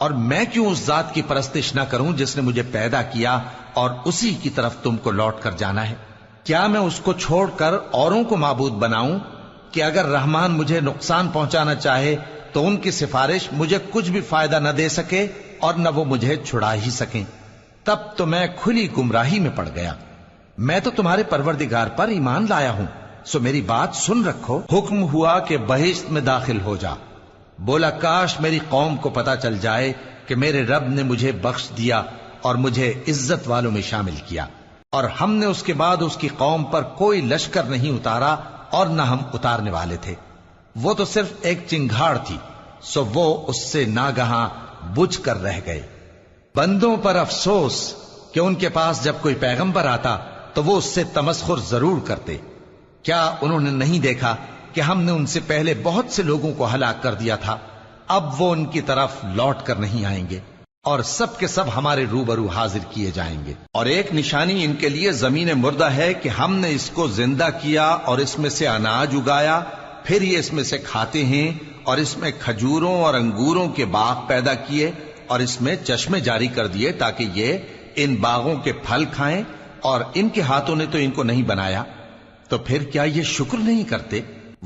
اور میں کیوں اس ذات کی پرستش نہ کروں جس نے مجھے پیدا کیا اور اسی کی طرف تم کو لوٹ کر جانا ہے؟ کیا میں اس کو چھوڑ کر اوروں کو معبود بناؤں کہ اگر رحمان مجھے نقصان پہنچانا چاہے تو ان کی سفارش مجھے کچھ بھی فائدہ نہ دے سکے اور نہ وہ مجھے چھڑا ہی سکیں؟ تب تو میں کھلی گمراہی میں پڑ گیا۔ میں تو تمہارے پروردگار پر ایمان لایا ہوں، سو میری بات سن رکھو۔ حکم ہوا کہ بہشت میں داخل ہو جا۔ بولا کاش میری قوم کو پتا چل جائے کہ میرے رب نے مجھے بخش دیا اور مجھے عزت والوں میں شامل کیا، اور ہم نے اس کے بعد اس کی قوم پر کوئی لشکر نہیں اتارا اور نہ ہم اتارنے والے تھے۔ وہ تو صرف ایک چنگھاڑ تھی، سو وہ اس سے ناگہاں بجھ کر رہ گئے۔ بندوں پر افسوس کہ ان کے پاس جب کوئی پیغمبر آتا تو وہ اس سے تمسخر ضرور کرتے۔ کیا انہوں نے نہیں دیکھا کہ ہم نے ان سے پہلے بہت سے لوگوں کو ہلاک کر دیا تھا؟ اب وہ ان کی طرف لوٹ کر نہیں آئیں گے اور سب کے سب ہمارے روبرو حاضر کیے جائیں گے۔ اور ایک نشانی ان کے لیے زمین مردہ ہے کہ ہم نے اس کو زندہ کیا اور اس میں سے اناج اگایا، پھر یہ اس میں سے کھاتے ہیں، اور اس میں کھجوروں اور انگوروں کے باغ پیدا کیے اور اس میں چشمے جاری کر دیے تاکہ یہ ان باغوں کے پھل کھائیں، اور ان کے ہاتھوں نے تو ان کو نہیں بنایا، تو پھر کیا یہ شکر نہیں کرتے؟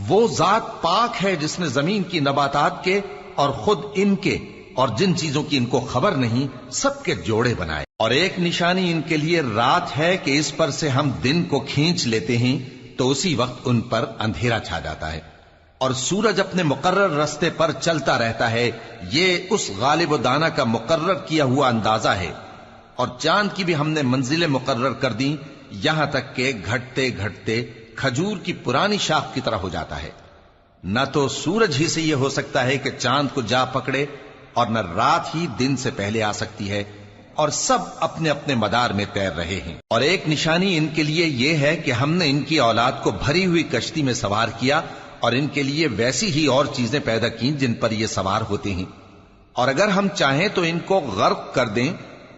وہ ذات پاک ہے جس نے زمین کی نباتات کے اور خود ان کے اور جن چیزوں کی ان کو خبر نہیں سب کے جوڑے بنائے۔ اور ایک نشانی ان کے لیے رات ہے کہ اس پر سے ہم دن کو کھینچ لیتے ہیں تو اسی وقت ان پر اندھیرا چھا جاتا ہے، اور سورج اپنے مقرر رستے پر چلتا رہتا ہے۔ یہ اس غالب و دانا کا مقرر کیا ہوا اندازہ ہے۔ اور چاند کی بھی ہم نے منزلیں مقرر کر دیں، یہاں تک کہ گھٹتے گھٹتے کھجور کی پرانی شاخ کی طرح ہو جاتا ہے۔ نہ تو سورج ہی سے یہ ہو سکتا ہے کہ چاند کو جا پکڑے، اور نہ رات ہی دن سے پہلے آ سکتی ہے، اور سب اپنے اپنے مدار میں تیر رہے ہیں۔ اور ایک نشانی ان کے لیے یہ ہے کہ ہم نے ان کی اولاد کو بھری ہوئی کشتی میں سوار کیا، اور ان کے لیے ویسی ہی اور چیزیں پیدا کی جن پر یہ سوار ہوتے ہیں، اور اگر ہم چاہیں تو ان کو غرق کر دیں،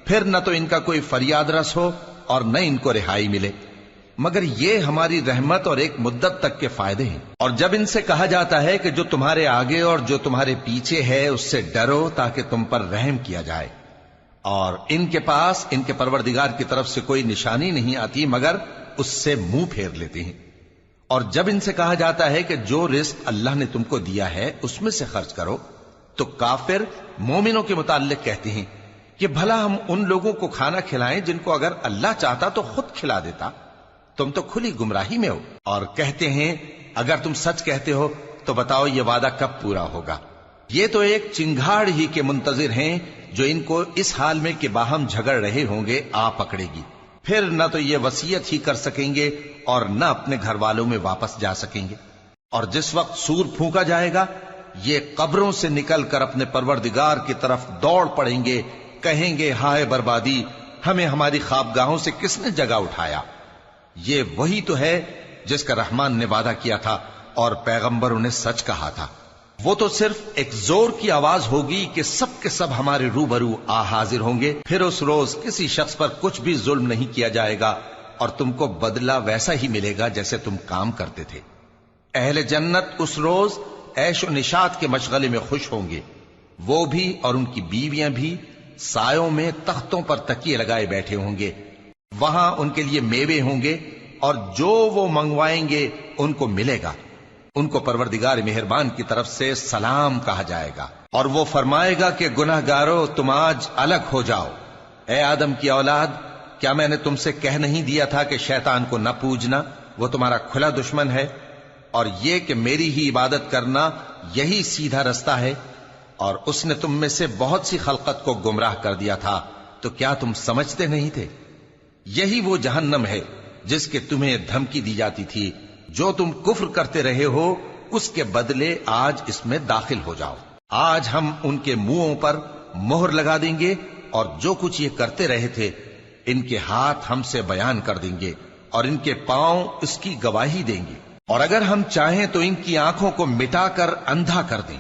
پھر نہ تو ان کا کوئی فریاد رس ہو اور نہ ان کو رہائی ملے، مگر یہ ہماری رحمت اور ایک مدت تک کے فائدے ہیں۔ اور جب ان سے کہا جاتا ہے کہ جو تمہارے آگے اور جو تمہارے پیچھے ہے اس سے ڈرو تاکہ تم پر رحم کیا جائے، اور ان کے پاس ان کے پروردگار کی طرف سے کوئی نشانی نہیں آتی مگر اس سے منہ پھیر لیتے ہیں۔ اور جب ان سے کہا جاتا ہے کہ جو رزق اللہ نے تم کو دیا ہے اس میں سے خرچ کرو، تو کافر مومنوں کے متعلق کہتے ہیں کہ بھلا ہم ان لوگوں کو کھانا کھلائیں جن کو اگر اللہ چاہتا تو خود کھلا دیتا، تم تو کھلی گمراہی میں ہو۔ اور کہتے ہیں اگر تم سچ کہتے ہو تو بتاؤ یہ وعدہ کب پورا ہوگا؟ یہ تو ایک چنگھاڑ ہی کے منتظر ہیں جو ان کو اس حال میں کہ باہم جھگڑ رہے ہوں گے آ پکڑے گی، پھر نہ تو یہ وصیت ہی کر سکیں گے اور نہ اپنے گھر والوں میں واپس جا سکیں گے۔ اور جس وقت سور پھونکا جائے گا یہ قبروں سے نکل کر اپنے پروردگار کی طرف دوڑ پڑیں گے، کہیں گے ہائے بربادی، ہمیں ہماری خوابگاہوں سے کس نے جگہ اٹھایا۔ یہ وہی تو ہے جس کا رحمان نے وعدہ کیا تھا اور پیغمبروں نے سچ کہا تھا۔ وہ تو صرف ایک زور کی آواز ہوگی کہ سب کے سب ہمارے روبرو آ حاضر ہوں گے، پھر اس روز کسی شخص پر کچھ بھی ظلم نہیں کیا جائے گا، اور تم کو بدلہ ویسا ہی ملے گا جیسے تم کام کرتے تھے۔ اہل جنت اس روز عیش و نشاط کے مشغلے میں خوش ہوں گے، وہ بھی اور ان کی بیویاں بھی سایوں میں تختوں پر تکیے لگائے بیٹھے ہوں گے۔ وہاں ان کے لیے میوے ہوں گے اور جو وہ منگوائیں گے ان کو ملے گا۔ ان کو پروردگار مہربان کی طرف سے سلام کہا جائے گا، اور وہ فرمائے گا کہ گناہ گارو تم آج الگ ہو جاؤ۔ اے آدم کی اولاد، کیا میں نے تم سے کہہ نہیں دیا تھا کہ شیطان کو نہ پوجنا، وہ تمہارا کھلا دشمن ہے، اور یہ کہ میری ہی عبادت کرنا یہی سیدھا رستہ ہے، اور اس نے تم میں سے بہت سی خلقت کو گمراہ کر دیا تھا، تو کیا تم سمجھتے نہیں تھے؟ یہی وہ جہنم ہے جس کے تمہیں دھمکی دی جاتی تھی، جو تم کفر کرتے رہے ہو اس کے بدلے آج اس میں داخل ہو جاؤ۔ آج ہم ان کے منہوں پر مہر لگا دیں گے، اور جو کچھ یہ کرتے رہے تھے ان کے ہاتھ ہم سے بیان کر دیں گے، اور ان کے پاؤں اس کی گواہی دیں گے۔ اور اگر ہم چاہیں تو ان کی آنکھوں کو مٹا کر اندھا کر دیں،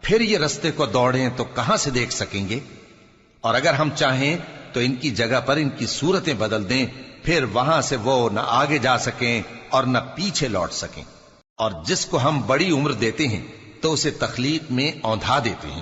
پھر یہ رستے کو دوڑیں تو کہاں سے دیکھ سکیں گے؟ اور اگر ہم چاہیں تو ان کی جگہ پر ان کی صورتیں بدل دیں، پھر وہاں سے وہ نہ آگے جا سکیں اور نہ پیچھے لوٹ سکیں۔ اور جس کو ہم بڑی عمر دیتے ہیں تو اسے تخلیق میں اوندھا دیتے ہیں۔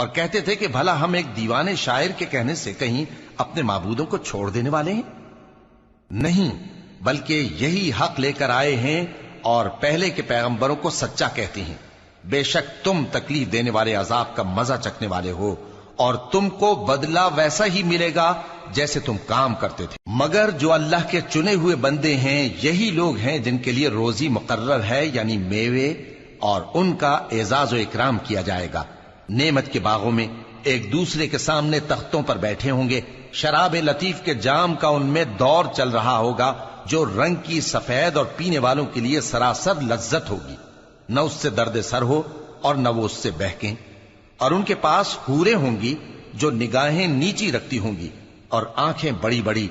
اور کہتے تھے کہ بھلا ہم ایک دیوانے شاعر کے کہنے سے کہیں اپنے معبودوں کو چھوڑ دینے والے ہیں؟ نہیں، بلکہ یہی حق لے کر آئے ہیں اور پہلے کے پیغمبروں کو سچا کہتے ہیں۔ بے شک تم تکلیف دینے والے عذاب کا مزہ چکھنے والے ہو، اور تم کو بدلہ ویسا ہی ملے گا جیسے تم کام کرتے تھے۔ مگر جو اللہ کے چنے ہوئے بندے ہیں یہی لوگ ہیں جن کے لیے روزی مقرر ہے، یعنی میوے، اور ان کا اعزاز و اکرام کیا جائے گا۔ نعمت کے باغوں میں ایک دوسرے کے سامنے تختوں پر بیٹھے ہوں گے، شراب لطیف کے جام کا ان میں دور چل رہا ہوگا جو رنگ کی سفید اور پینے والوں کے لیے سراسر لذت ہوگی، نہ اس سے درد سر ہو اور نہ وہ اس سے بہکیں۔ اور ان کے پاس حوریں ہوں گی جو نگاہیں نیچی رکھتی ہوں گی اور آنکھیں بڑی بڑی،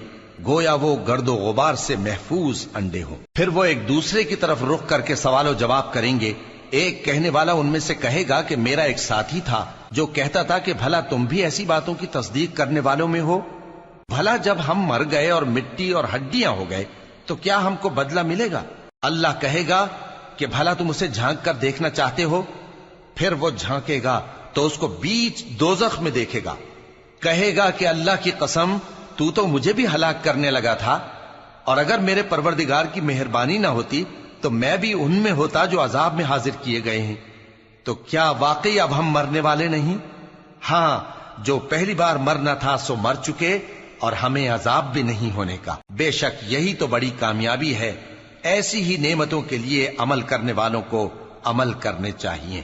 گویا وہ گرد و غبار سے محفوظ انڈے ہوں۔ پھر وہ ایک دوسرے کی طرف رخ کر کے سوال و جواب کریں گے۔ ایک کہنے والا ان میں سے کہے گا کہ میرا ایک ساتھی تھا جو کہتا تھا کہ بھلا تم بھی ایسی باتوں کی تصدیق کرنے والوں میں ہو؟ بھلا جب ہم مر گئے اور مٹی اور ہڈیاں ہو گئے تو کیا ہم کو بدلہ ملے گا؟ اللہ کہے گا کہ بھلا تم اسے جھانک کر دیکھنا چاہتے ہو؟ پھر وہ جھانکے گا تو اس کو بیچ دوزخ میں دیکھے گا، کہے گا کہ اللہ کی قسم تو مجھے بھی ہلاک کرنے لگا تھا، اور اگر میرے پروردگار کی مہربانی نہ ہوتی تو میں بھی ان میں ہوتا جو عذاب میں حاضر کیے گئے ہیں۔ تو کیا واقعی اب ہم مرنے والے نہیں؟ ہاں، جو پہلی بار مرنا تھا سو مر چکے، اور ہمیں عذاب بھی نہیں ہونے کا۔ بے شک یہی تو بڑی کامیابی ہے۔ ایسی ہی نعمتوں کے لیے عمل کرنے والوں کو عمل کرنے چاہیے۔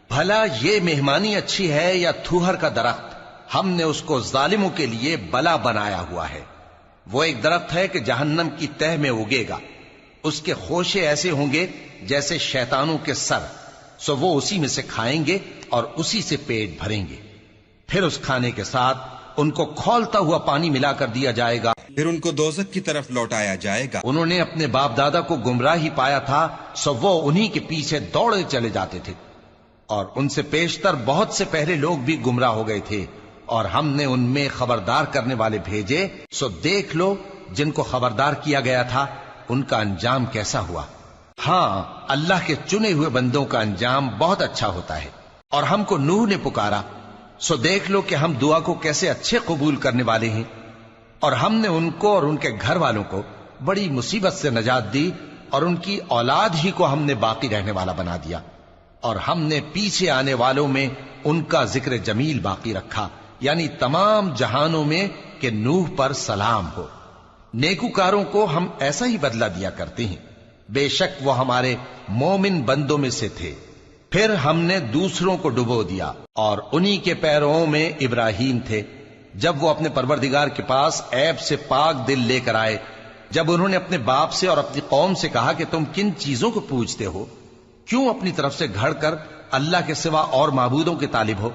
بھلا یہ مہمانی اچھی ہے یا تھوہر کا درخت؟ ہم نے اس کو ظالموں کے لیے بلا بنایا ہوا ہے۔ وہ ایک درخت ہے کہ جہنم کی تہ میں اگے گا، اس کے خوشے ایسے ہوں گے جیسے شیطانوں کے سر، سو وہ اسی میں سے کھائیں گے اور اسی سے پیٹ بھریں گے۔ پھر اس کھانے کے ساتھ ان کو کھولتا ہوا پانی ملا کر دیا جائے گا، پھر ان کو دوزخ کی طرف لوٹایا جائے گا۔ انہوں نے اپنے باپ دادا کو گمراہ ہی پایا تھا، سو وہ انہی کے پیچھے دوڑے چلے جاتے تھے، اور ان سے پیشتر بہت سے پہلے لوگ بھی گمراہ ہو گئے تھے، اور ہم نے ان میں خبردار کرنے والے بھیجے، سو دیکھ لو جن کو خبردار کیا گیا تھا ان کا انجام کیسا ہوا۔ ہاں، اللہ کے چنے ہوئے بندوں کا انجام بہت اچھا ہوتا ہے۔ اور ہم کو نوح نے پکارا، سو دیکھ لو کہ ہم دعا کو کیسے اچھے قبول کرنے والے ہیں، اور ہم نے ان کو اور ان کے گھر والوں کو بڑی مصیبت سے نجات دی، اور ان کی اولاد ہی کو ہم نے باقی رہنے والا بنا دیا، اور ہم نے پیچھے آنے والوں میں ان کا ذکر جمیل باقی رکھا، یعنی تمام جہانوں میں کہ نوح پر سلام ہو۔ نیکوکاروں کو ہم ایسا ہی بدلہ دیا کرتے ہیں، بے شک وہ ہمارے مومن بندوں میں سے تھے۔ پھر ہم نے دوسروں کو ڈبو دیا، اور انہی کے پیروں میں ابراہیم تھے، جب وہ اپنے پروردگار کے پاس عیب سے پاک دل لے کر آئے، جب انہوں نے اپنے باپ سے اور اپنی قوم سے کہا کہ تم کن چیزوں کو پوجتے ہو؟ کیوں اپنی طرف سے گھڑ کر اللہ کے سوا اور معبودوں کے طالب ہو؟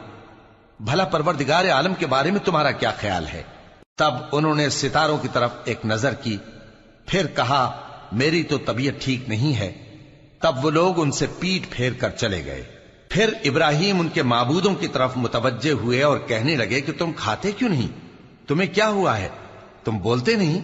بھلا پروردگار عالم کے بارے میں تمہارا کیا خیال ہے؟ تب انہوں نے ستاروں کی طرف ایک نظر کی، پھر کہا میری تو طبیعت ٹھیک نہیں ہے۔ تب وہ لوگ ان سے پیٹ پھیر کر چلے گئے۔ پھر ابراہیم ان کے معبودوں کی طرف متوجہ ہوئے اور کہنے لگے کہ تم کھاتے کیوں نہیں؟ تمہیں کیا ہوا ہے؟ تم بولتے نہیں؟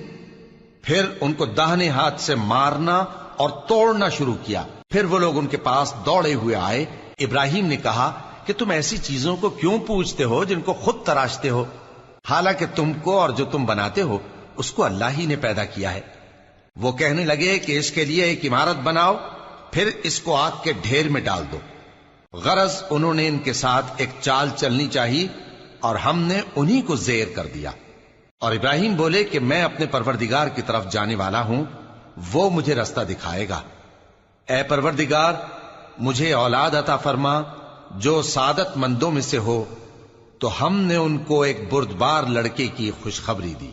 پھر ان کو داہنے ہاتھ سے مارنا اور توڑنا شروع کیا۔ پھر وہ لوگ ان کے پاس دوڑے ہوئے آئے۔ ابراہیم نے کہا کہ تم ایسی چیزوں کو کیوں پوجتے ہو جن کو خود تراشتے ہو؟ حالانکہ تم کو اور جو تم بناتے ہو اس کو اللہ ہی نے پیدا کیا ہے۔ وہ کہنے لگے کہ اس کے لیے ایک عمارت بناؤ، پھر اس کو آگ کے ڈھیر میں ڈال دو۔ غرض انہوں نے ان کے ساتھ ایک چال چلنی چاہی، اور ہم نے انہی کو زیر کر دیا۔ اور ابراہیم بولے کہ میں اپنے پروردگار کی طرف جانے والا ہوں، وہ مجھے رستہ دکھائے گا۔ اے پروردگار، مجھے اولاد عطا فرما جو سعادت مندوں میں سے ہو۔ تو ہم نے ان کو ایک بردبار لڑکے کی خوشخبری دی۔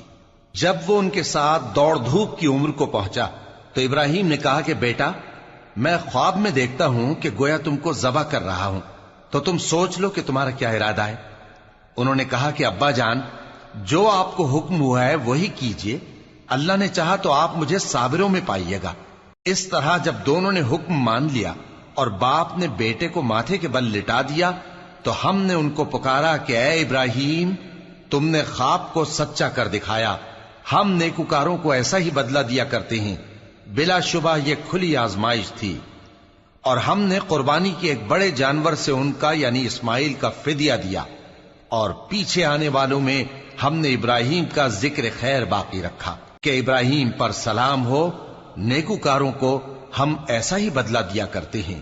جب وہ ان کے ساتھ دوڑ دھوپ کی عمر کو پہنچا تو ابراہیم نے کہا کہ بیٹا، میں خواب میں دیکھتا ہوں کہ گویا تم کو ذبح کر رہا ہوں، تو تم سوچ لو کہ تمہارا کیا ارادہ ہے۔ انہوں نے کہا کہ ابا جان، جو آپ کو حکم ہوا ہے وہی کیجئے، اللہ نے چاہا تو آپ مجھے صابروں میں پائیے گا۔ اس طرح جب دونوں نے حکم مان لیا اور باپ نے بیٹے کو ماتھے کے بل لٹا دیا، تو ہم نے ان کو پکارا کہ اے ابراہیم، تم نے خواب کو سچا کر دکھایا، ہم نیکوکاروں کو ایسا ہی بدلہ دیا کرتے ہیں۔ بلا شبہ یہ کھلی آزمائش تھی، اور ہم نے قربانی کی ایک بڑے جانور سے ان کا یعنی اسماعیل کا فدیہ دیا، اور پیچھے آنے والوں میں ہم نے ابراہیم کا ذکر خیر باقی رکھا کہ ابراہیم پر سلام ہو، نیکوکاروں کو ہم ایسا ہی بدلہ دیا کرتے ہیں،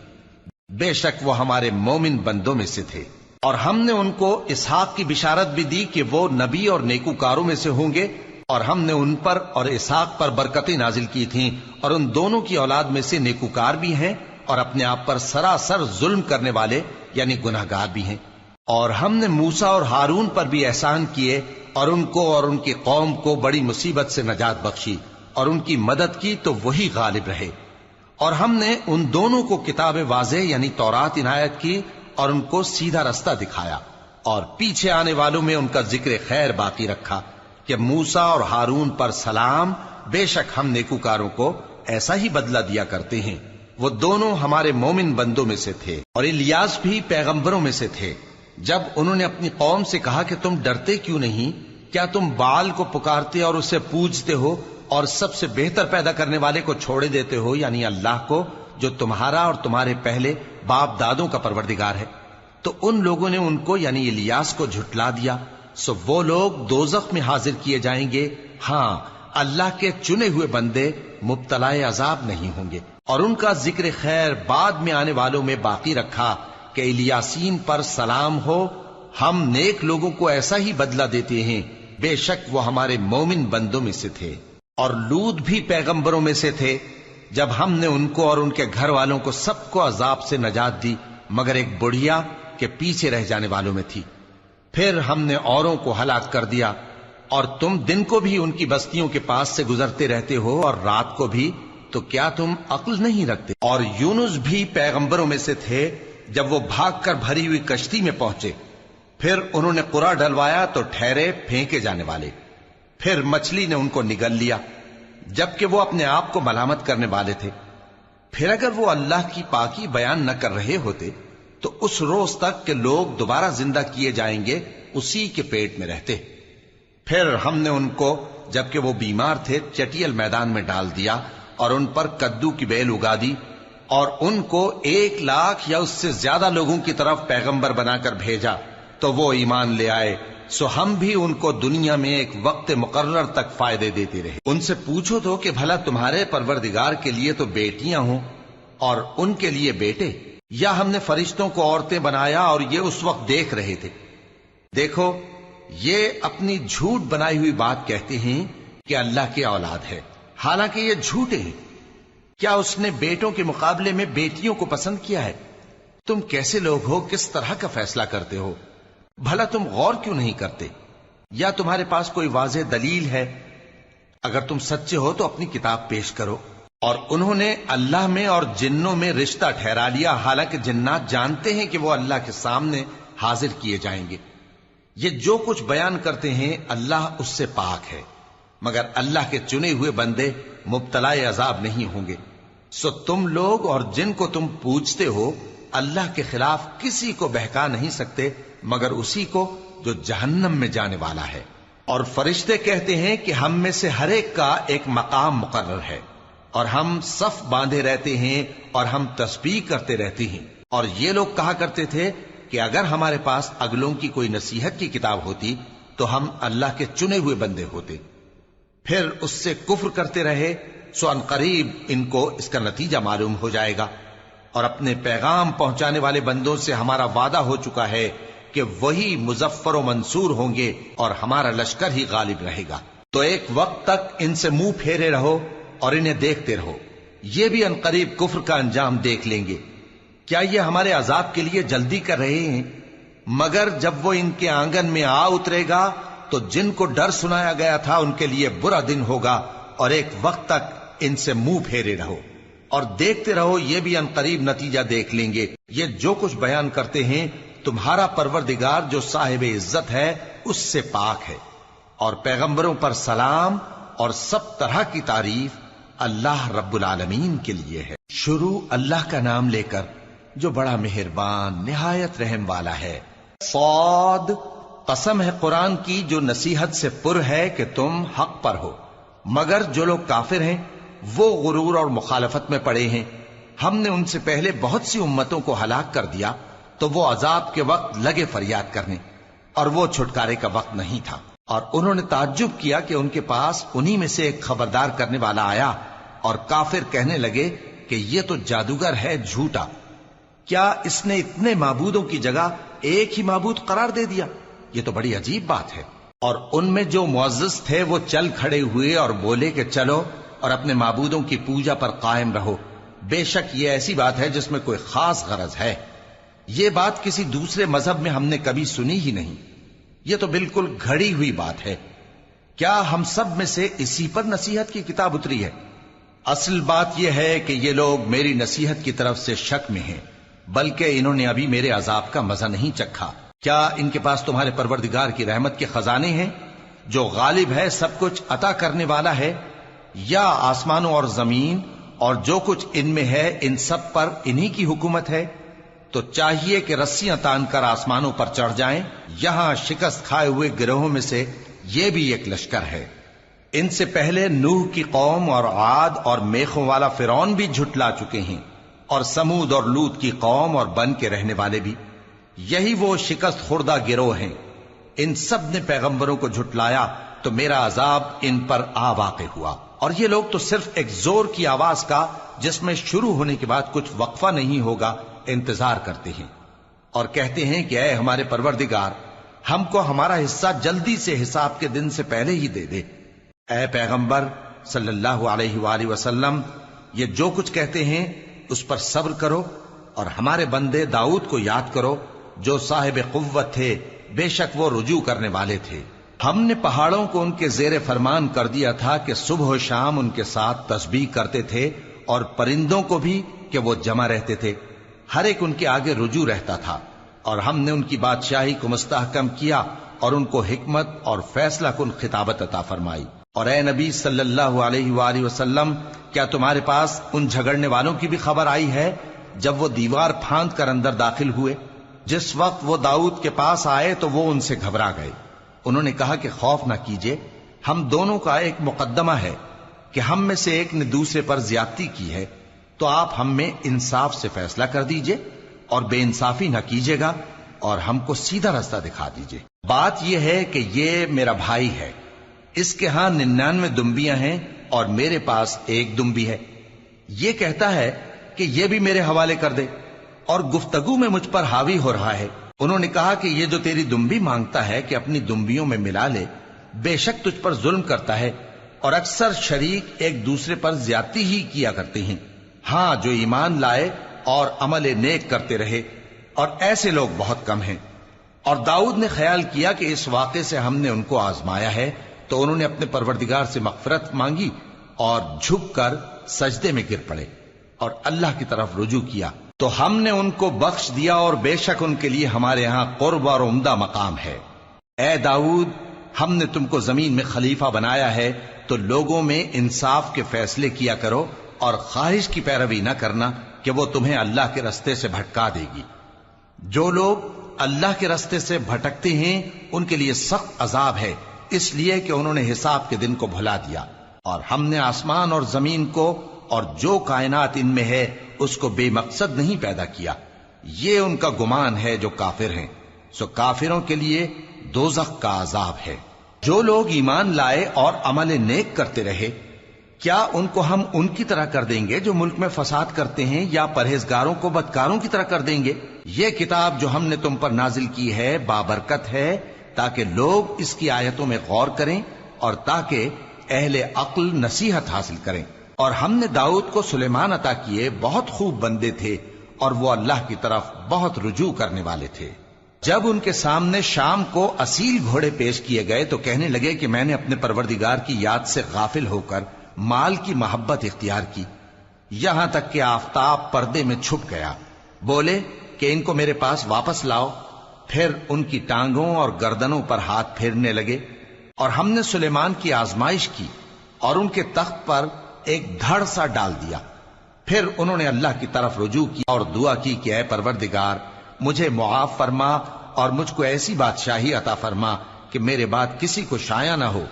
بے شک وہ ہمارے مومن بندوں میں سے تھے۔ اور ہم نے ان کو اسحاق کی بشارت بھی دی کہ وہ نبی اور نیکوکاروں میں سے ہوں گے، اور ہم نے ان پر اور اسحاق پر برکتیں نازل کی تھیں، اور ان دونوں کی اولاد میں سے نیکوکار بھی ہیں اور اپنے آپ پر سراسر ظلم کرنے والے یعنی گناہگار بھی ہیں۔ اور ہم نے موسیٰ اور ہارون پر بھی احسان کیے اور ان کو اور ان کی قوم کو بڑی مصیبت سے نجات بخشی اور ان کی مدد کی تو وہی غالب رہے۔ اور ہم نے ان دونوں کو کتاب واضح یعنی تورات عنایت کی اور ان کو سیدھا رستہ دکھایا، اور پیچھے آنے والوں میں ان کا ذکر خیر باقی رکھا کہ موسیٰ اور ہارون پر سلام، بے شک ہم نیکوکاروں کو ایسا ہی بدلہ دیا کرتے ہیں۔ وہ دونوں ہمارے مومن بندوں میں سے تھے، اور الیاس بھی پیغمبروں میں سے تھے۔ جب انہوں نے اپنی قوم سے کہا کہ تم ڈرتے کیوں نہیں؟ کیا تم بال کو پکارتے اور اسے پوجتے ہو اور سب سے بہتر پیدا کرنے والے کو چھوڑے دیتے ہو یعنی اللہ کو، جو تمہارا اور تمہارے پہلے باپ دادوں کا پروردگار ہے؟ تو ان لوگوں نے ان کو یعنی الیاس کو جھٹلا دیا، سو وہ لوگ دوزخ میں حاضر کیے جائیں گے۔ ہاں، اللہ کے چنے ہوئے بندے مبتلا عذاب نہیں ہوں گے۔ اور ان کا ذکر خیر بعد میں آنے والوں میں باقی رکھا کہ الیاسین پر سلام ہو، ہم نیک لوگوں کو ایسا ہی بدلہ دیتے ہیں، بے شک وہ ہمارے مومن بندوں میں سے تھے۔ اور لوط بھی پیغمبروں میں سے تھے، جب ہم نے ان کو اور ان کے گھر والوں کو سب کو عذاب سے نجات دی مگر ایک بڑھیا کہ پیچھے رہ جانے والوں میں تھی۔ پھر ہم نے اوروں کو ہلاک کر دیا، اور تم دن کو بھی ان کی بستیوں کے پاس سے گزرتے رہتے ہو اور رات کو بھی، تو کیا تم عقل نہیں رکھتے؟ اور یونس بھی پیغمبروں میں سے تھے، جب وہ بھاگ کر بھری ہوئی کشتی میں پہنچے، پھر انہوں نے قرعہ ڈلوایا تو ٹھہرے پھینکے جانے والے، پھر مچھلی نے ان کو نگل لیا جبکہ وہ اپنے آپ کو ملامت کرنے والے تھے۔ پھر اگر وہ اللہ کی پاکی بیان نہ کر رہے ہوتے تو اس روز تک کہ لوگ دوبارہ زندہ کیے جائیں گے اسی کے پیٹ میں رہتے۔ پھر ہم نے ان کو جبکہ وہ بیمار تھے چٹیل میدان میں ڈال دیا اور ان پر کدو کی بیل اگا دی، اور ان کو 1,00,000 یا اس سے زیادہ لوگوں کی طرف پیغمبر بنا کر بھیجا تو وہ ایمان لے آئے، سو ہم بھی ان کو دنیا میں ایک وقت مقرر تک فائدے دیتے رہے۔ ان سے پوچھو تو کہ بھلا تمہارے پروردگار کے لیے تو بیٹیاں ہوں اور ان کے لیے بیٹے، یا ہم نے فرشتوں کو عورتیں بنایا اور یہ اس وقت دیکھ رہے تھے؟ دیکھو، یہ اپنی جھوٹ بنائی ہوئی بات کہتے ہیں کہ اللہ کی اولاد ہے، حالانکہ یہ جھوٹے ہیں۔ کیا اس نے بیٹوں کے مقابلے میں بیٹیوں کو پسند کیا ہے؟ تم کیسے لوگ ہو، کس طرح کا فیصلہ کرتے ہو؟ بھلا تم غور کیوں نہیں کرتے؟ یا تمہارے پاس کوئی واضح دلیل ہے؟ اگر تم سچے ہو تو اپنی کتاب پیش کرو۔ اور انہوں نے اللہ میں اور جنوں میں رشتہ ٹھہرا لیا، حالانکہ جنات جانتے ہیں کہ وہ اللہ کے سامنے حاضر کیے جائیں گے۔ یہ جو کچھ بیان کرتے ہیں اللہ اس سے پاک ہے، مگر اللہ کے چنے ہوئے بندے مبتلا عذاب نہیں ہوں گے۔ سو تم لوگ اور جن کو تم پوجتے ہو اللہ کے خلاف کسی کو بہکا نہیں سکتے مگر اسی کو جو جہنم میں جانے والا ہے۔ اور فرشتے کہتے ہیں کہ ہم میں سے ہر ایک کا ایک مقام مقرر ہے، اور ہم صف باندھے رہتے ہیں اور ہم تسبیح کرتے رہتے ہیں۔ اور یہ لوگ کہا کرتے تھے کہ اگر ہمارے پاس اگلوں کی کوئی نصیحت کی کتاب ہوتی تو ہم اللہ کے چنے ہوئے بندے ہوتے۔ پھر اس سے کفر کرتے رہے، سو ان قریب ان کو اس کا نتیجہ معلوم ہو جائے گا۔ اور اپنے پیغام پہنچانے والے بندوں سے ہمارا وعدہ ہو چکا ہے کہ وہی مظفر و منصور ہوں گے اور ہمارا لشکر ہی غالب رہے گا۔ تو ایک وقت تک ان سے منہ پھیرے رہو اور انہیں دیکھتے رہو، یہ بھی ان قریب کفر کا انجام دیکھ لیں گے۔ کیا یہ ہمارے عذاب کے لیے جلدی کر رہے ہیں؟ مگر جب وہ ان کے آنگن میں آ اترے گا تو جن کو ڈر سنایا گیا تھا ان کے لیے برا دن ہوگا، اور ایک وقت تک ان سے منہ پھیرے رہو اور دیکھتے رہو، یہ بھی ان قریب نتیجہ دیکھ لیں گے۔ یہ جو کچھ بیان کرتے ہیں تمہارا پروردگار جو صاحب عزت ہے اس سے پاک ہے۔ اور پیغمبروں پر سلام اور سب طرح کی تعریف اللہ رب العالمین کے لیے ہے۔ شروع اللہ کا نام لے کر جو بڑا مہربان نہایت رحم والا ہے۔ صاد، قسم ہے قرآن کی جو نصیحت سے پر ہے کہ تم حق پر ہو، مگر جو لوگ کافر ہیں وہ غرور اور مخالفت میں پڑے ہیں۔ ہم نے ان سے پہلے بہت سی امتوں کو ہلاک کر دیا تو وہ عذاب کے وقت لگے فریاد کرنے، اور وہ چھٹکارے کا وقت نہیں تھا، اور انہوں نے تعجب کیا کہ ان کے پاس انہی میں سے ایک خبردار کرنے والا آیا، اور کافر کہنے لگے کہ یہ تو جادوگر ہے جھوٹا، کیا اس نے اتنے معبودوں کی جگہ ایک ہی معبود قرار دے دیا؟ یہ تو بڑی عجیب بات ہے۔ اور ان میں جو معزز تھے وہ چل کھڑے ہوئے اور بولے کہ چلو اور اپنے معبودوں کی پوجا پر قائم رہو، بے شک یہ ایسی بات ہے جس میں کوئی خاص غرض ہے، یہ بات کسی دوسرے مذہب میں ہم نے کبھی سنی ہی نہیں، یہ تو بالکل گھڑی ہوئی بات ہے، کیا ہم سب میں سے اسی پر نصیحت کی کتاب اتری ہے؟ اصل بات یہ ہے کہ یہ لوگ میری نصیحت کی طرف سے شک میں ہیں، بلکہ انہوں نے ابھی میرے عذاب کا مزہ نہیں چکھا۔ کیا ان کے پاس تمہارے پروردگار کی رحمت کے خزانے ہیں جو غالب ہے، سب کچھ عطا کرنے والا ہے؟ یا آسمانوں اور زمین اور جو کچھ ان میں ہے ان سب پر انہی کی حکومت ہے؟ تو چاہیے کہ رسیاں تان کر آسمانوں پر چڑھ جائیں، یہاں شکست کھائے ہوئے گروہوں میں سے یہ بھی ایک لشکر ہے۔ ان سے پہلے نوح کی قوم اور عاد اور میخوں والا فرعون بھی جھٹلا چکے ہیں، اور سمود اور لوط کی قوم اور بن کے رہنے والے بھی، یہی وہ شکست خوردہ گروہ ہیں۔ ان سب نے پیغمبروں کو جھٹلایا تو میرا عذاب ان پر آ واقع ہوا، اور یہ لوگ تو صرف ایک زور کی آواز کا جس میں شروع ہونے کے بعد کچھ وقفہ نہیں ہوگا انتظار کرتے ہیں، اور کہتے ہیں کہ اے ہمارے پروردگار، ہم کو ہمارا حصہ جلدی سے حساب کے دن سے پہلے ہی دے دے۔ اے پیغمبر صلی اللہ علیہ وآلہ وسلم، یہ جو کچھ کہتے ہیں اس پر صبر کرو، اور ہمارے بندے داؤد کو یاد کرو جو صاحب قوت تھے، بے شک وہ رجوع کرنے والے تھے۔ ہم نے پہاڑوں کو ان کے زیر فرمان کر دیا تھا کہ صبح و شام ان کے ساتھ تسبیح کرتے تھے، اور پرندوں کو بھی کہ وہ جمع رہتے تھے، ہر ایک ان کے آگے رجوع رہتا تھا، اور ہم نے ان کی بادشاہی کو مستحکم کیا اور ان کو حکمت اور فیصلہ کن خطابت عطا فرمائی۔ اور اے نبی صلی اللہ علیہ وآلہ وسلم، کیا تمہارے پاس ان جھگڑنے والوں کی بھی خبر آئی ہے جب وہ دیوار پھاند کر اندر داخل ہوئے؟ جس وقت وہ داؤد کے پاس آئے تو وہ ان سے گھبرا گئے، انہوں نے کہا کہ خوف نہ کیجیے، ہم دونوں کا ایک مقدمہ ہے کہ ہم میں سے ایک نے دوسرے پر زیادتی کی ہے، تو آپ ہم میں انصاف سے فیصلہ کر دیجئے اور بے انصافی نہ کیجیے گا، اور ہم کو سیدھا راستہ دکھا دیجئے۔ بات یہ ہے کہ یہ میرا بھائی ہے، اس کے ہاں 99 دمبیاں ہیں اور میرے پاس ایک دمبی ہے، یہ کہتا ہے کہ یہ بھی میرے حوالے کر دے، اور گفتگو میں مجھ پر حاوی ہو رہا ہے۔ انہوں نے کہا کہ یہ جو تیری دمبی مانگتا ہے کہ اپنی دمبیوں میں ملا لے، بے شک تجھ پر ظلم کرتا ہے، اور اکثر شریک ایک دوسرے پر زیادتی ہی کیا کرتے ہیں۔ ہاں، جو ایمان لائے اور عمل نیک کرتے رہے، اور ایسے لوگ بہت کم ہیں۔ اور داؤد نے خیال کیا کہ اس واقعے سے ہم نے ان کو آزمایا ہے، تو انہوں نے اپنے پروردگار سے مغفرت مانگی اور جھک کر سجدے میں گر پڑے اور اللہ کی طرف رجوع کیا، تو ہم نے ان کو بخش دیا، اور بے شک ان کے لیے ہمارے ہاں قرب اور عمدہ مقام ہے۔ اے داؤد، ہم نے تم کو زمین میں خلیفہ بنایا ہے، تو لوگوں میں انصاف کے فیصلے کیا کرو، اور خواہش کی پیروی نہ کرنا کہ وہ تمہیں اللہ کے رستے سے بھٹکا دے گی۔ جو لوگ اللہ کے رستے سے بھٹکتے ہیں ان کے لیے سخت عذاب ہے، اس لیے کہ انہوں نے حساب کے دن کو بھلا دیا۔ اور ہم نے آسمان اور زمین کو اور جو کائنات ان میں ہے اس کو بے مقصد نہیں پیدا کیا، یہ ان کا گمان ہے جو کافر ہیں، سو کافروں کے لیے دوزخ کا عذاب ہے۔ جو لوگ ایمان لائے اور عمل نیک کرتے رہے، کیا ان کو ہم ان کی طرح کر دیں گے جو ملک میں فساد کرتے ہیں، یا پرہیزگاروں کو بدکاروں کی طرح کر دیں گے؟ یہ کتاب جو ہم نے تم پر نازل کی ہے بابرکت ہے، تاکہ لوگ اس کی آیتوں میں غور کریں اور تاکہ اہل عقل نصیحت حاصل کریں۔ اور ہم نے داؤد کو سلیمان عطا کیے، بہت خوب بندے تھے، اور وہ اللہ کی طرف بہت رجوع کرنے والے تھے۔ جب ان کے سامنے شام کو اصیل گھوڑے پیش کیے گئے تو کہنے لگے کہ میں نے اپنے پروردگار کی یاد سے غافل ہو کر مال کی محبت اختیار کی، یہاں تک کہ آفتاب پردے میں چھپ گیا۔ بولے کہ ان کو میرے پاس واپس لاؤ، پھر ان کی ٹانگوں اور گردنوں پر ہاتھ پھیرنے لگے، اور ہم نے سلیمان کی آزمائش کی اور ان کے تخت پر ایک دھڑ سا ڈال دیا۔ پھر انہوں نے اللہ کی طرف رجوع کی اور دعا کی کہ اے پروردگار، مجھے معاف فرما اور مجھ کو ایسی بادشاہی عطا فرما کہ میرے بعد کسی کو شایع نہ ہو،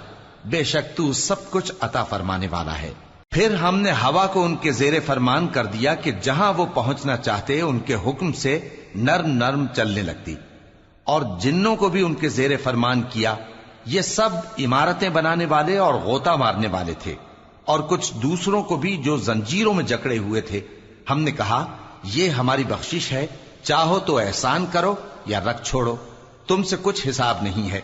بے شک تو سب کچھ عطا فرمانے والا ہے۔ پھر ہم نے ہوا کو ان کے زیر فرمان کر دیا کہ جہاں وہ پہنچنا چاہتے ان کے حکم سے نرم نرم چلنے لگتی، اور جنوں کو بھی ان کے زیر فرمان کیا. یہ سب عمارتیں بنانے والے اور غوطہ مارنے والے تھے، اور کچھ دوسروں کو بھی جو زنجیروں میں جکڑے ہوئے تھے. ہم نے کہا یہ ہماری بخشش ہے، چاہو تو احسان کرو یا رکھ چھوڑو، تم سے کچھ حساب نہیں ہے.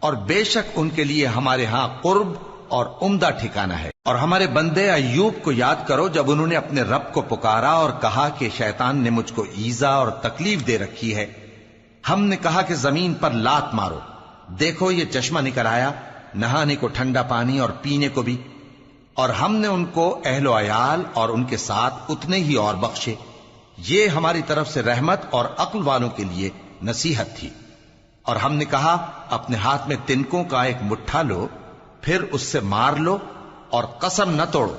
اور بے شک ان کے لیے ہمارے ہاں قرب اور عمدہ ٹھکانہ ہے. اور ہمارے بندے ایوب کو یاد کرو جب انہوں نے اپنے رب کو پکارا اور کہا کہ شیطان نے مجھ کو ایذا اور تکلیف دے رکھی ہے. ہم نے کہا کہ زمین پر لات مارو، دیکھو یہ چشمہ نکل آیا، نہانے کو ٹھنڈا پانی اور پینے کو بھی. اور ہم نے ان کو اہل و عیال اور ان کے ساتھ اتنے ہی اور بخشے. یہ ہماری طرف سے رحمت اور عقل والوں کے لیے نصیحت تھی. اور ہم نے کہا اپنے ہاتھ میں تنکوں کا ایک مٹھا لو، پھر اس سے مار لو اور قسم نہ توڑو.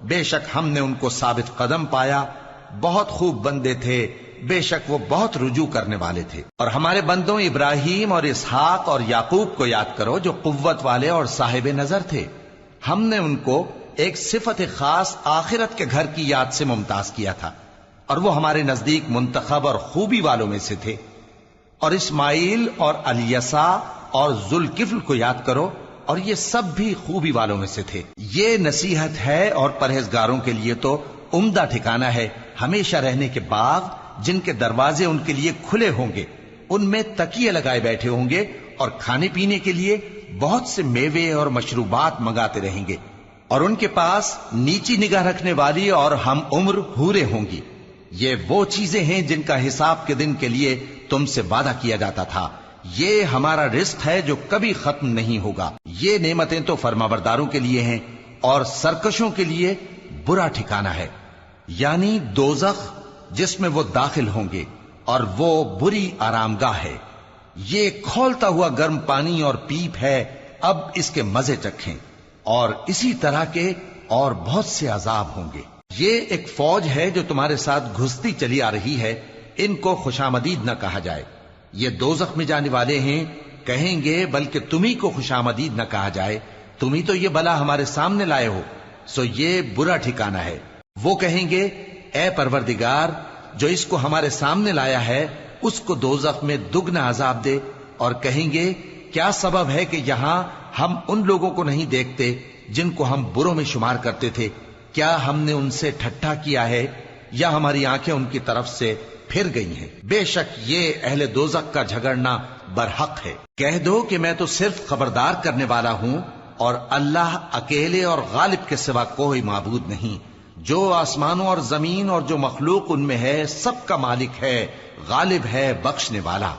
بے شک ہم نے ان کو ثابت قدم پایا، بہت خوب بندے تھے، بے شک وہ بہت رجوع کرنے والے تھے. اور ہمارے بندوں ابراہیم اور اسحاق اور یعقوب کو یاد کرو جو قوت والے اور صاحب نظر تھے. ہم نے ان کو ایک صفت خاص آخرت کے گھر کی یاد سے ممتاز کیا تھا، اور وہ ہمارے نزدیک منتخب اور خوبی والوں میں سے تھے. اور اسماعیل اور الیسع اور ذوالکفل کو یاد کرو، اور یہ سب بھی خوبی والوں میں سے تھے. یہ نصیحت ہے اور پرہیزگاروں کے لیے تو عمدہ ٹھکانہ ہے ہمیشہ رہنے کے باغ جن کے دروازے ان کے لیے کھلے ہوں گے، ان میں تکیے لگائے بیٹھے ہوں گے، اور کھانے پینے کے لیے بہت سے میوے اور مشروبات منگاتے رہیں گے. اور ان کے پاس نیچی نگاہ رکھنے والی اور ہم عمر حوریں ہوں گی. یہ وہ چیزیں ہیں جن کا حساب کے دن کے لیے تم سے وعدہ کیا جاتا تھا. یہ ہمارا رزق ہے جو کبھی ختم نہیں ہوگا. یہ نعمتیں تو فرمانبرداروں کے لیے ہیں، اور سرکشوں کے لیے برا ٹھکانہ ہے، یعنی دوزخ جس میں وہ داخل ہوں گے، اور وہ بری آرام گاہ ہے. یہ کھولتا ہوا گرم پانی اور پیپ ہے، اب اس کے مزے چکھیں. اور اسی طرح کے اور بہت سے عذاب ہوں گے. یہ ایک فوج ہے جو تمہارے ساتھ گھستی چلی آ رہی ہے، ان کو خوشامدید نہ کہا جائے. یہ دوزخ میں جانے والے ہیں، کہیں گے بلکہ تمہیں کو خوشامدید نہ کہا جائے، تمہیں تو یہ بلا ہمارے سامنے لائے ہو، سو یہ برا ٹھکانہ ہے. وہ کہیں گے اے پروردگار جو اس کو ہمارے سامنے لایا ہے اس کو دوزخ میں دگنا عذاب دے. اور کہیں گے کیا سبب ہے کہ یہاں ہم ان لوگوں کو نہیں دیکھتے جن کو ہم بروں میں شمار کرتے تھے؟ کیا ہم نے ان سے ٹھٹھا کیا ہے یا ہماری آنکھیں ان کی طرف سے پھر گئی ہیں؟ بے شک یہ اہل دوزخ کا جھگڑنا برحق ہے. کہہ دو کہ میں تو صرف خبردار کرنے والا ہوں، اور اللہ اکیلے اور غالب کے سوا کوئی معبود نہیں. جو آسمانوں اور زمین اور جو مخلوق ان میں ہے سب کا مالک ہے، غالب ہے، بخشنے والا.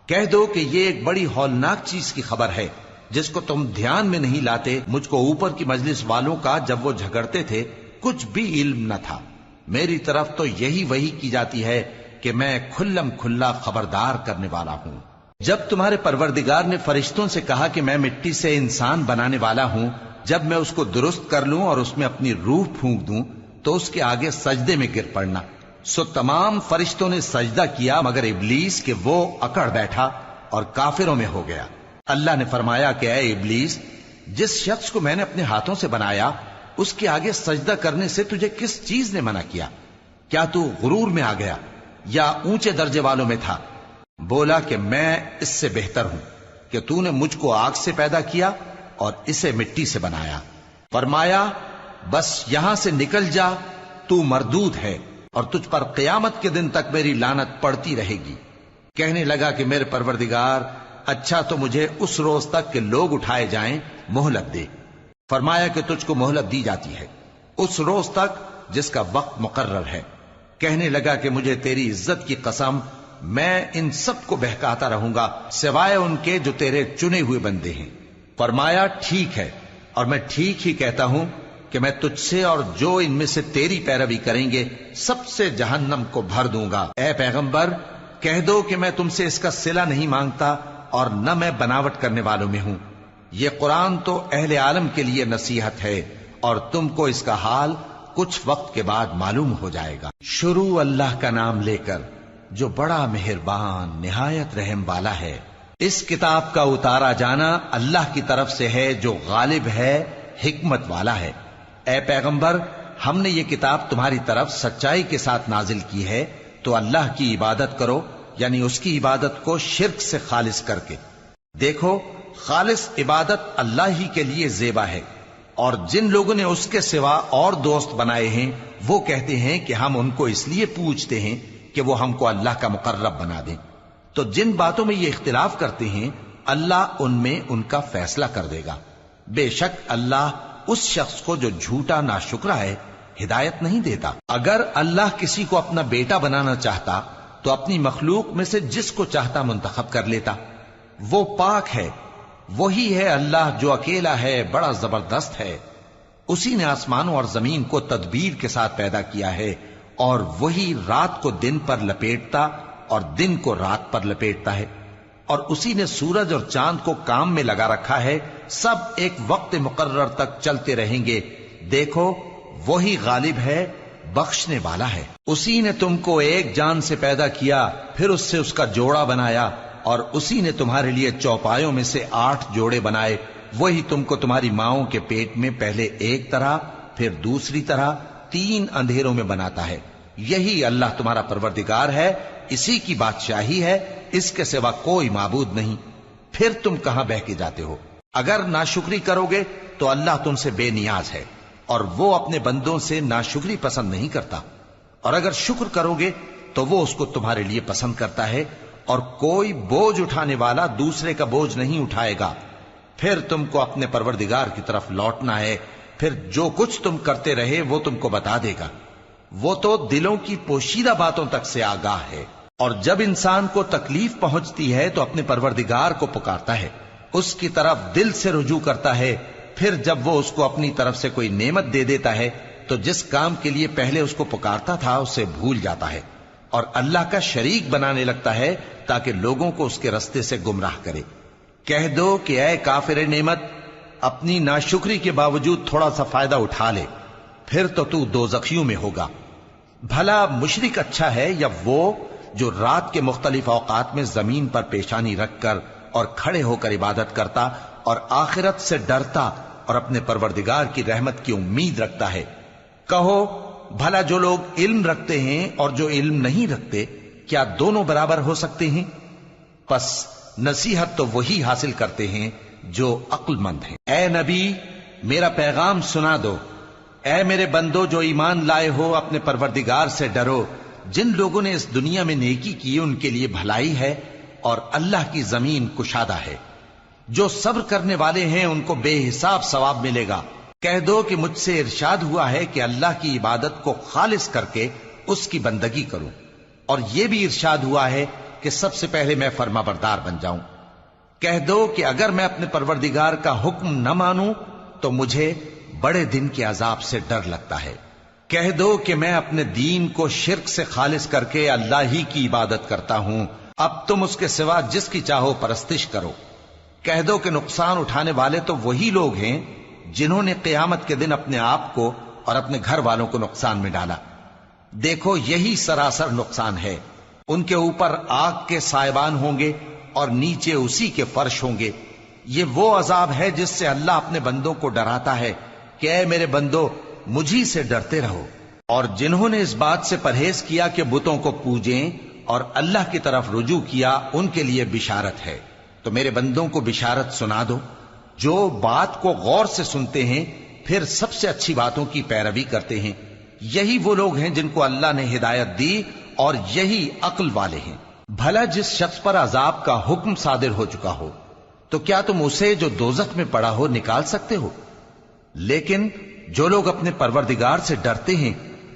کہہ دو کہ یہ ایک بڑی ہولناک چیز کی خبر ہے جس کو تم دھیان میں نہیں لاتے. مجھ کو اوپر کی مجلس والوں کا جب وہ جھگڑتے تھے کچھ بھی علم نہ تھا. میری طرف تو یہی وحی کی جاتی ہے کہ میں کھلم کھلا خبردار کرنے والا ہوں. جب تمہارے پروردگار نے فرشتوں سے کہا کہ میں مٹی سے انسان بنانے والا ہوں، جب میں اس کو درست کر لوں اور اس میں اپنی روح پھونک دوں تو اس کے آگے سجدے میں گر پڑنا. سو تمام فرشتوں نے سجدہ کیا مگر ابلیس کہ وہ اکڑ بیٹھا اور کافروں میں ہو گیا. اللہ نے فرمایا کہ اے ابلیس، جس شخص کو میں نے اپنے ہاتھوں سے بنایا اس کے آگے سجدہ کرنے سے تجھے کس چیز نے منع کیا؟ کیا تو غرور میں آ گیا یا اونچے درجے والوں میں تھا؟ بولا کہ میں اس سے بہتر ہوں کہ تو نے مجھ کو آگ سے پیدا کیا اور اسے مٹی سے بنایا. فرمایا بس یہاں سے نکل جا، تو مردود ہے اور تجھ پر قیامت کے دن تک میری لعنت پڑتی رہے گی. کہنے لگا کہ میرے پروردگار، اچھا تو مجھے اس روز تک کہ لوگ اٹھائے جائیں مہلت دے. فرمایا کہ تجھ کو مہلت دی جاتی ہے اس روز تک جس کا وقت مقرر ہے. کہنے لگا کہ مجھے تیری عزت کی قسم، میں ان سب کو بہکاتا رہوں گا سوائے ان کے جو تیرے چنے ہوئے بندے ہیں. فرمایا ٹھیک ہے، اور میں ٹھیک ہی کہتا ہوں کہ میں تجھ سے اور جو ان میں سے تیری پیروی کریں گے سب سے جہنم کو بھر دوں گا. اے پیغمبر کہہ دو کہ میں تم سے اس کا صلہ نہیں مانگتا اور نہ میں بناوٹ کرنے والوں میں ہوں. یہ قرآن تو اہل عالم کے لیے نصیحت ہے اور تم کو اس کا حال کچھ وقت کے بعد معلوم ہو جائے گا. شروع اللہ کا نام لے کر جو بڑا مہربان نہایت رحم والا ہے. اس کتاب کا اتارا جانا اللہ کی طرف سے ہے جو غالب ہے، حکمت والا ہے. اے پیغمبر، ہم نے یہ کتاب تمہاری طرف سچائی کے ساتھ نازل کی ہے، تو اللہ کی عبادت کرو یعنی اس کی عبادت کو شرک سے خالص کر کے۔ دیکھو خالص عبادت اللہ ہی کے لیے زیبا ہے، اور جن لوگوں نے اس کے سوا اور دوست بنائے ہیں وہ کہتے ہیں کہ ہم ان کو اس لیے پوجتے ہیں کہ وہ ہم کو اللہ کا مقرب بنا دیں۔ تو جن باتوں میں یہ اختلاف کرتے ہیں اللہ ان میں ان کا فیصلہ کر دے گا۔ بے شک اللہ اس شخص کو جو جھوٹا ناشکرا ہے ہدایت نہیں دیتا۔ اگر اللہ کسی کو اپنا بیٹا بنانا چاہتا تو اپنی مخلوق میں سے جس کو چاہتا منتخب کر لیتا۔ وہ پاک ہے، وہی ہے اللہ جو اکیلا ہے، بڑا زبردست ہے۔ اسی نے آسمانوں اور زمین کو تدبیر کے ساتھ پیدا کیا ہے، اور وہی رات کو دن پر لپیٹتا اور دن کو رات پر لپیٹتا ہے، اور اسی نے سورج اور چاند کو کام میں لگا رکھا ہے، سب ایک وقت مقرر تک چلتے رہیں گے۔ دیکھو وہی غالب ہے، بخشنے والا ہے۔ اسی نے تم کو ایک جان سے پیدا کیا، پھر اس سے اس کا جوڑا بنایا، اور اسی نے تمہارے لیے چوپایوں میں سے 8 جوڑے بنائے۔ وہی تم کو تمہاری ماؤں کے پیٹ میں پہلے ایک طرح پھر دوسری طرح 3 اندھیروں میں بناتا ہے۔ یہی اللہ تمہارا پروردگار ہے، اسی کی بادشاہی ہے، اس کے سوا کوئی معبود نہیں۔ پھر تم کہاں بہ کے جاتے ہو؟ اگر ناشکری کرو گے تو اللہ تم سے بے نیاز ہے، اور وہ اپنے بندوں سے ناشکری پسند نہیں کرتا، اور اگر شکر کرو گے تو وہ اس کو تمہارے لیے پسند کرتا ہے، اور کوئی بوجھ اٹھانے والا دوسرے کا بوجھ نہیں اٹھائے گا۔ پھر تم کو اپنے پروردگار کی طرف لوٹنا ہے، پھر جو کچھ تم کرتے رہے وہ تم کو بتا دے گا۔ وہ تو دلوں کی پوشیدہ باتوں تک سے آگاہ ہے۔ اور جب انسان کو تکلیف پہنچتی ہے تو اپنے پروردگار کو پکارتا ہے، اس کی طرف دل سے رجوع کرتا ہے، پھر جب وہ اس کو اپنی طرف سے کوئی نعمت دے دیتا ہے تو جس کام کے لیے پہلے اس کو پکارتا تھا اسے بھول جاتا ہے، اور اللہ کا شریک بنانے لگتا ہے تاکہ لوگوں کو اس کے رستے سے گمراہ کرے۔ کہہ دو کہ اے کافر نعمت، اپنی ناشکری کے باوجود تھوڑا سا فائدہ اٹھا لے، پھر تو دوزخیوں میں ہوگا۔ بھلا مشرک اچھا ہے یا وہ جو رات کے مختلف اوقات میں زمین پر پیشانی رکھ کر اور کھڑے ہو کر عبادت کرتا اور آخرت سے ڈرتا اور اپنے پروردگار کی رحمت کی امید رکھتا ہے۔ کہو بھلا جو لوگ علم رکھتے ہیں اور جو علم نہیں رکھتے کیا دونوں برابر ہو سکتے ہیں؟ پس نصیحت تو وہی حاصل کرتے ہیں جو عقل مند ہیں۔ اے نبی میرا پیغام سنا دو، اے میرے بندو جو ایمان لائے ہو اپنے پروردگار سے ڈرو۔ جن لوگوں نے اس دنیا میں نیکی کی ان کے لیے بھلائی ہے، اور اللہ کی زمین کشادہ ہے۔ جو صبر کرنے والے ہیں ان کو بے حساب ثواب ملے گا۔ کہہ دو کہ مجھ سے ارشاد ہوا ہے کہ اللہ کی عبادت کو خالص کر کے اس کی بندگی کروں، اور یہ بھی ارشاد ہوا ہے کہ سب سے پہلے میں فرما بردار بن جاؤں۔ کہہ دو کہ اگر میں اپنے پروردگار کا حکم نہ مانوں تو مجھے بڑے دن کے عذاب سے ڈر لگتا ہے۔ کہہ دو کہ میں اپنے دین کو شرک سے خالص کر کے اللہ ہی کی عبادت کرتا ہوں، اب تم اس کے سوا جس کی چاہو پرستش کرو۔ کہہ دو کہ نقصان اٹھانے والے تو وہی لوگ ہیں جنہوں نے قیامت کے دن اپنے آپ کو اور اپنے گھر والوں کو نقصان میں ڈالا۔ دیکھو یہی سراسر نقصان ہے۔ ان کے اوپر آگ کے سائبان ہوں گے اور نیچے اسی کے فرش ہوں گے۔ یہ وہ عذاب ہے جس سے اللہ اپنے بندوں کو ڈراتا ہے کہ اے میرے بندو مجھی سے ڈرتے رہو۔ اور جنہوں نے اس بات سے پرہیز کیا کہ بتوں کو پوجیں اور اللہ کی طرف رجوع کیا ان کے لیے بشارت ہے۔ تو میرے بندوں کو بشارت سنا دو جو بات کو غور سے سنتے ہیں پھر سب سے اچھی باتوں کی پیروی کرتے ہیں۔ یہی وہ لوگ ہیں جن کو اللہ نے ہدایت دی اور یہی عقل والے ہیں۔ بھلا جس شخص پر عذاب کا حکم صادر ہو چکا ہو تو کیا تم اسے جو دوزخ میں پڑا ہو نکال سکتے ہو؟ لیکن جو لوگ اپنے پروردگار سے ڈرتے ہیں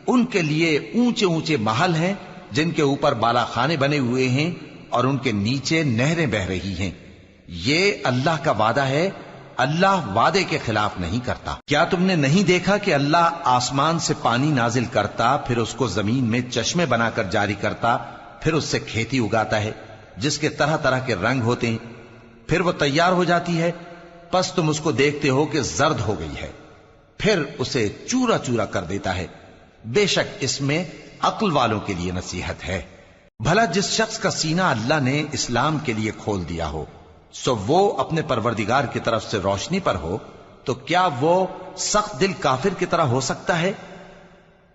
ان کے لیے اونچے اونچے محل ہیں جن کے اوپر بالا خانے بنے ہوئے ہیں اور ان کے نیچے نہریں بہ رہی ہیں۔ یہ اللہ کا وعدہ ہے، اللہ وعدے کے خلاف نہیں کرتا۔ کیا تم نے نہیں دیکھا کہ اللہ آسمان سے پانی نازل کرتا، پھر اس کو زمین میں چشمے بنا کر جاری کرتا، پھر اس سے کھیتی اگاتا ہے جس کے طرح طرح کے رنگ ہوتے ہیں، پھر وہ تیار ہو جاتی ہے، پس تم اس کو دیکھتے ہو کہ زرد ہو گئی ہے، پھر اسے چورا چورا کر دیتا ہے۔ بے شک اس میں عقل والوں کے لیے نصیحت ہے۔ بھلا جس شخص کا سینہ اللہ نے اسلام کے لیے کھول دیا ہو سو وہ اپنے پروردگار کی طرف سے روشنی پر ہو تو کیا وہ سخت دل کافر کی طرح ہو سکتا ہے؟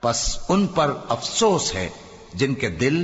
پس ان پر افسوس ہے جن کے دل